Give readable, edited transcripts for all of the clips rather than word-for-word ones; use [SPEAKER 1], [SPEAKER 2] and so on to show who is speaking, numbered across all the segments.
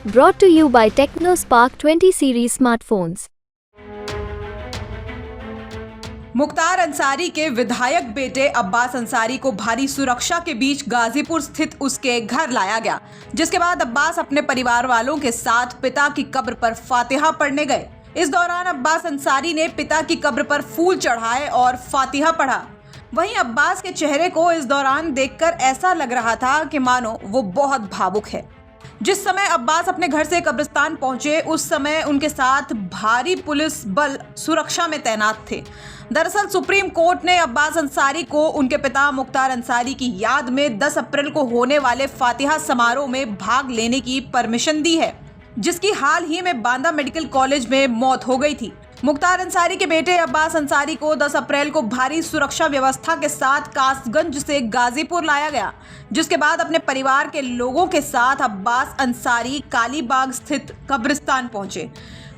[SPEAKER 1] Brought to you by TechnoSpark 20 series smartphones.
[SPEAKER 2] Mukhtar Ansari के विधायक बेटे अब्बास अंसारी को भारी सुरक्षा के बीच गाजीपुर स्थित उसके घर लाया गया, जिसके बाद अब्बास अपने परिवार वालों के साथ पिता की कब्र पर फातिहा पढ़ने गए। इस दौरान अब्बास अंसारी ने पिता की कब्र पर फूल चढ़ाए और फातिहा पढ़ा। वहीं अब्बास के चेहरे को इस दौरान देखकर ऐसा लग रहा था कि मानो वो बहुत भावुक है। जिस समय अब्बास अपने घर से कब्रिस्तान पहुंचे, उस समय उनके साथ भारी पुलिस बल सुरक्षा में तैनात थे। दरअसल सुप्रीम कोर्ट ने अब्बास अंसारी को उनके पिता मुख्तार अंसारी की याद में 10 अप्रैल को होने वाले फातिहा समारोह में भाग लेने की परमिशन दी है, जिसकी हाल ही में बांदा मेडिकल कॉलेज में मौत हो गई थी। मुख्तार अंसारी के बेटे अब्बास अंसारी को 10 अप्रैल को भारी सुरक्षा व्यवस्था के साथ कासगंज से गाजीपुर लाया गया, जिसके बाद अपने परिवार के लोगों के साथ अब्बास अंसारी कालीबाग स्थित कब्रिस्तान पहुंचे।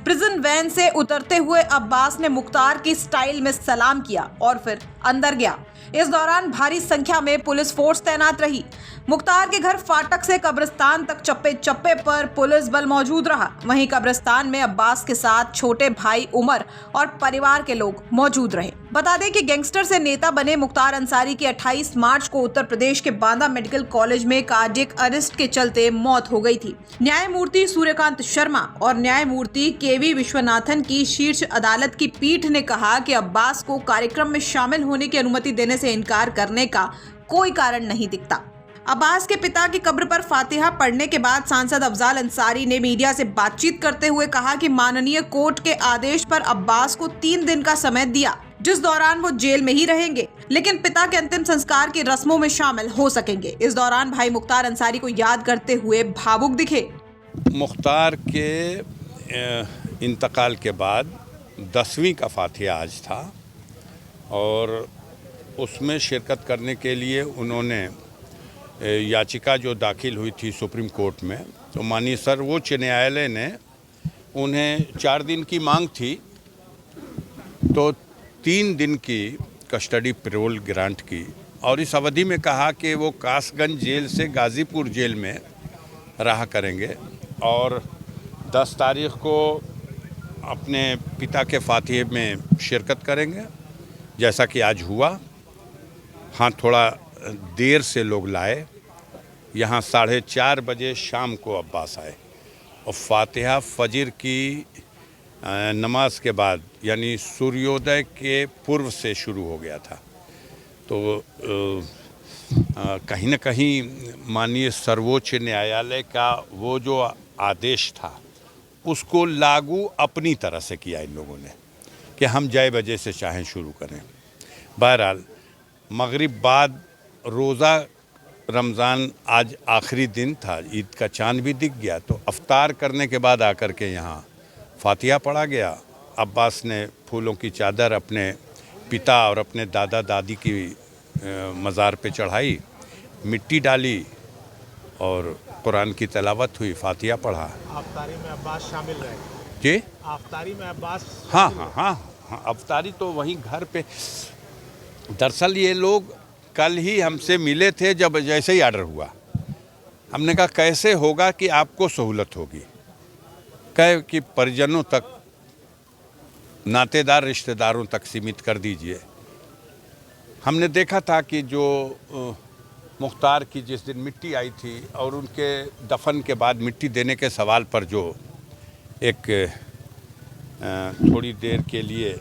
[SPEAKER 2] प्रिजन वैन से उतरते हुए अब्बास ने मुख्तार की स्टाइल में सलाम किया और फिर अंदर गया। इस दौरान भारी संख्या में पुलिस फोर्स तैनात रही। मुख्तार के घर फाटक से कब्रिस्तान तक चप्पे चप्पे पर पुलिस बल मौजूद रहा। वहीं कब्रिस्तान में अब्बास के साथ छोटे भाई उमर और परिवार के लोग मौजूद रहे। बता दें कि गैंगस्टर से नेता बने मुख्तार अंसारी की 28 मार्च को उत्तर प्रदेश के बांदा मेडिकल कॉलेज में कार्डियक अरेस्ट के चलते मौत हो गई थी। न्यायमूर्ति सूर्यकांत शर्मा और न्यायमूर्ति केवी विश्वनाथन की शीर्ष अदालत की पीठ ने कहा कि अब्बास को कार्यक्रम में शामिल होने की अनुमति देने से इनकार करने का कोई कारण नहीं दिखता। अब्बास के पिता की कब्र पर फातिहा पढ़ने के बाद सांसद अफजाल अंसारी ने मीडिया से बातचीत करते हुए कहा कि माननीय कोर्ट के आदेश पर अब्बास को 3 दिन का समय दिया, जिस दौरान वो जेल में ही रहेंगे, लेकिन पिता के अंतिम संस्कार की रस्मों में शामिल हो सकेंगे। इस दौरान भाई मुख्तार अंसारी को याद करते हुए भावुक दिखे।
[SPEAKER 3] मुख्तार के इंतकाल के बाद 10वीं का फातिहा आज था और उसमें शिरकत करने के लिए उन्होंने याचिका जो दाखिल हुई थी सुप्रीम कोर्ट में, तो माननीय सर्वोच्च न्यायालय ने उन्हें 4 दिन की मांग थी, तो 3 दिन की कस्टडी पैरोल ग्रांट की और इस अवधि में कहा कि वो कासगंज जेल से गाजीपुर जेल में रहा करेंगे और 10 तारीख को अपने पिता के फातिहे में शिरकत करेंगे, जैसा कि आज हुआ। हाँ, थोड़ा देर से लोग लाए, यहाँ 4:30 बजे शाम को अब्बास आए और फातिहा फजर की नमाज के बाद यानी सूर्योदय के पूर्व से शुरू हो गया था। तो कहीं न कहीं माननीय सर्वोच्च न्यायालय का वो जो आदेश था उसको लागू अपनी तरह से किया इन लोगों ने कि हम जय बजे से चाहें शुरू करें। बहरहाल मगरिब बाद रोज़ा रमज़ान आज आखिरी दिन था, ईद का चांद भी दिख गया, तो अफ्तार करने के बाद आकर के यहाँ फातिहा पढ़ा गया। अब्बास ने फूलों की चादर अपने पिता और अपने दादा दादी की मज़ार पे चढ़ाई, मिट्टी डाली और कुरान की तिलावत हुई, फातिहा पढ़ा।
[SPEAKER 4] अफ्तारी में अब्बास शामिल रहे
[SPEAKER 3] जी?
[SPEAKER 4] अफ्तारी में अब्बास
[SPEAKER 3] हाँ, अफ्तारी तो वहीं घर पे। दरअसल ये लोग कल ही हमसे मिले थे, जब जैसे ही आर्डर हुआ हमने कहा कैसे होगा कि आपको सहूलत होगी, कहे कि परिजनों तक, नातेदार रिश्तेदारों तक सीमित कर दीजिए। हमने देखा था कि जो मुख्तार की जिस दिन मिट्टी आई थी और उनके दफन के बाद मिट्टी देने के सवाल पर जो एक थोड़ी देर के लिए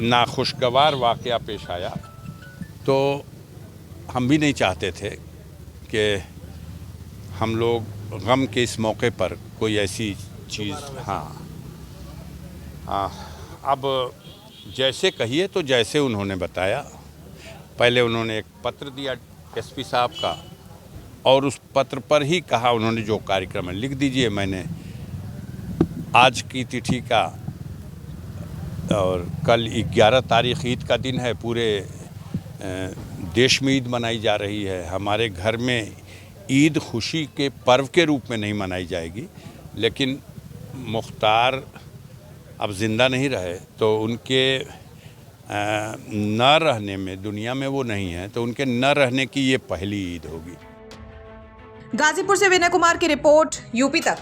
[SPEAKER 3] नाखुशगवार वाक़या पेश आया, तो हम भी नहीं चाहते थे कि हम लोग गम के इस मौके पर कोई ऐसी चीज़। हाँ, अब जैसे कहिए तो जैसे उन्होंने बताया, पहले उन्होंने एक पत्र दिया एसपी साहब का और उस पत्र पर ही कहा उन्होंने जो कार्यक्रम है लिख दीजिए। मैंने आज की तिथि का और कल 11 तारीख ईद का दिन है, पूरे देश में ईद मनाई जा रही है। हमारे घर में ईद खुशी के पर्व के रूप में नहीं मनाई जाएगी, लेकिन मुख्तार अब ज़िंदा नहीं रहे तो उनके न रहने में, दुनिया में वो नहीं है, तो उनके न रहने की ये पहली ईद होगी।
[SPEAKER 2] गाजीपुर से विनय कुमार की रिपोर्ट, यूपी तक।